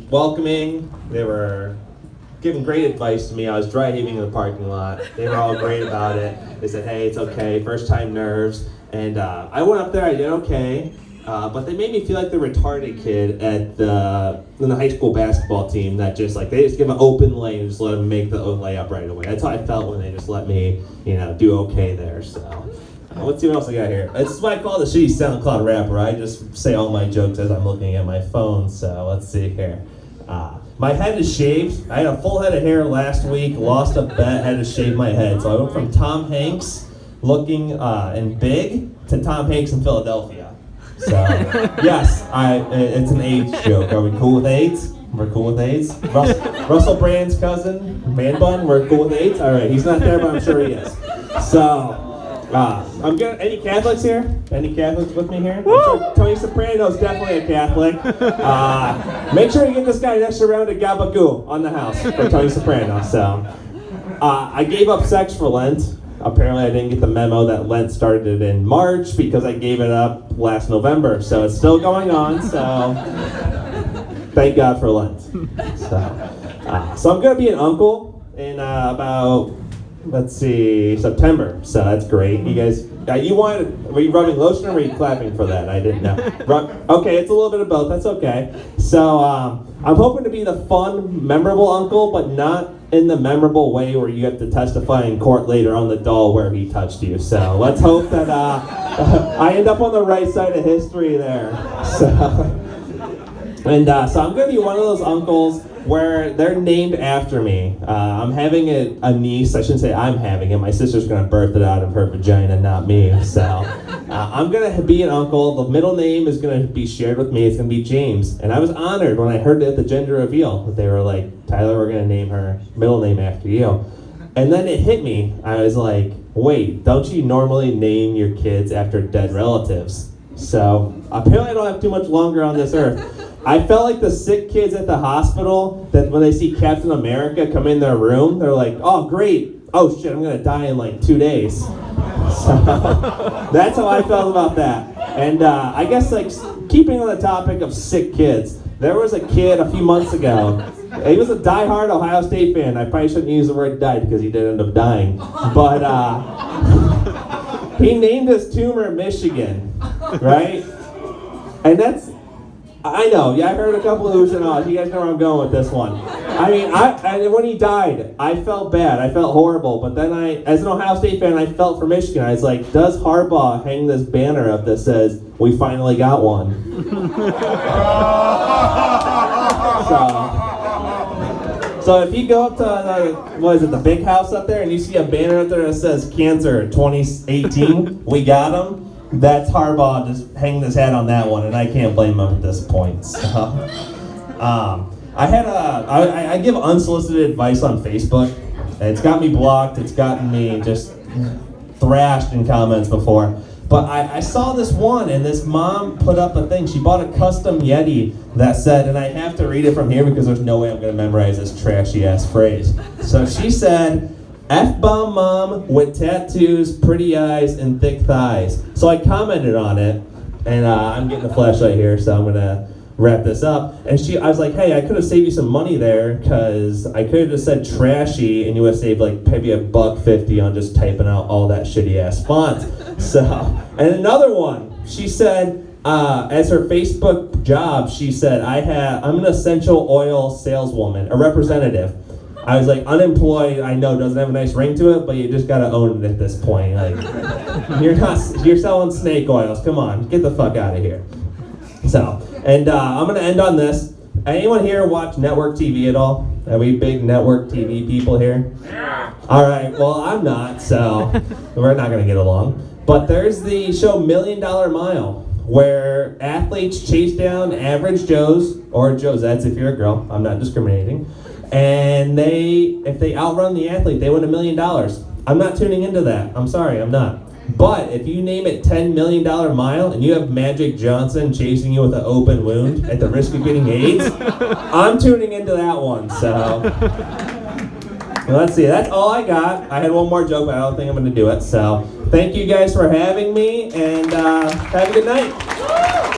welcoming. They were giving great advice to me. I was dry heaving in the parking lot. They were all great about it. They said, hey, it's okay, first time nerves. And I went up there, I did okay. But they made me feel like the retarded kid in the high school basketball team that just they just give an open lane and just let them make the layup right away. That's how I felt when they just let me, do okay there. So let's see what else I got here. This is what I call the shitty SoundCloud rapper. I just say all my jokes as I'm looking at my phone. So let's see here. My head is shaved. I had a full head of hair last week, lost a bet, had to shave my head. So I went from Tom Hanks looking and big to Tom Hanks in Philadelphia. So, yes, it's an AIDS joke. Are we cool with AIDS? We're cool with AIDS. Russell Brand's cousin, Man Bun, we're cool with AIDS? All right, he's not there, but I'm sure he is. So, I'm good. Any Catholics here? Any Catholics with me here? I'm sure Tony Soprano's definitely a Catholic. Make sure you get this guy an extra round of Gabagoo on the house for Tony Soprano. So, I gave up sex for Lent. Apparently I didn't get the memo that Lent started in March because I gave it up last November. So it's still going on, so thank God for Lent. So I'm going to be an uncle in about, September. So that's great. You guys, were you rubbing lotion or were you clapping for that? I didn't know. Okay, it's a little bit of both. That's okay. So I'm hoping to be the fun, memorable uncle, but not in the memorable way where you have to testify in court later on the doll where he touched you. So let's hope that I end up on the right side of history there. So I'm going to be one of those uncles where they're named after me. I'm having a niece. I shouldn't say I'm having it. My sister's going to birth it out of her vagina, not me. So I'm going to be an uncle. The middle name is going to be shared with me. It's going to be James. And I was honored when I heard at the gender reveal that they were like, Tyler, we're going to name her middle name after you. And then it hit me. I was like, wait, don't you normally name your kids after dead relatives? So apparently I don't have too much longer on this earth. I felt like the sick kids at the hospital that when they see Captain America come in their room, they're like, oh, great. Oh, shit, I'm going to die in 2 days. So that's how I felt about that. And I guess, keeping on the topic of sick kids, there was a kid a few months ago. He was a diehard Ohio State fan. I probably shouldn't use the word died because he did end up dying. But he named his tumor Michigan, right? And I know, I heard a couple of who's and ahs. You guys know where I'm going with this one. I mean, when he died, I felt bad. I felt horrible. But then as an Ohio State fan, I felt for Michigan. I was like, does Harbaugh hang this banner up that says, we finally got one? So if you go up to, the big house up there, and you see a banner up there that says Cancer 2018, we got him. That's Harbaugh just hanging his hat on that one, and I can't blame him at this point. So, I give unsolicited advice on Facebook. It's got me blocked. It's gotten me just thrashed in comments before. But I saw this one, and this mom put up a thing. She bought a custom Yeti that said, and I have to read it from here because there's no way I'm going to memorize this trashy-ass phrase. So she said, F-bomb mom with tattoos, pretty eyes, and thick thighs. So I commented on it, and I'm getting the flashlight here, so I'm going to wrap this up. And I was like, hey, I could have saved you some money there, because I could have just said trashy, and you would have saved maybe $1.50 on just typing out all that shitty-ass font. So, and another one, she said, as her Facebook job, she said, I'm an essential oil saleswoman, a representative. I was like, unemployed, I know, doesn't have a nice ring to it, but you just gotta own it at this point. You're selling snake oils. Come on, get the fuck out of here. So, and I'm gonna end on this. Anyone here watch network TV at all? Are we big network TV people here? Yeah. All right, well, I'm not, so we're not gonna get along. But there's the show $1 Million Mile, where athletes chase down average Joes, or Josettes if you're a girl, I'm not discriminating, and if they outrun the athlete, they win $1 million. I'm not tuning into that. I'm sorry, I'm not. But if you name it $10 million mile and you have Magic Johnson chasing you with an open wound at the risk of getting AIDS, I'm tuning into that one. So let's see, that's all I got. I had one more joke, but I don't think I'm going to do it. So thank you guys for having me, and have a good night.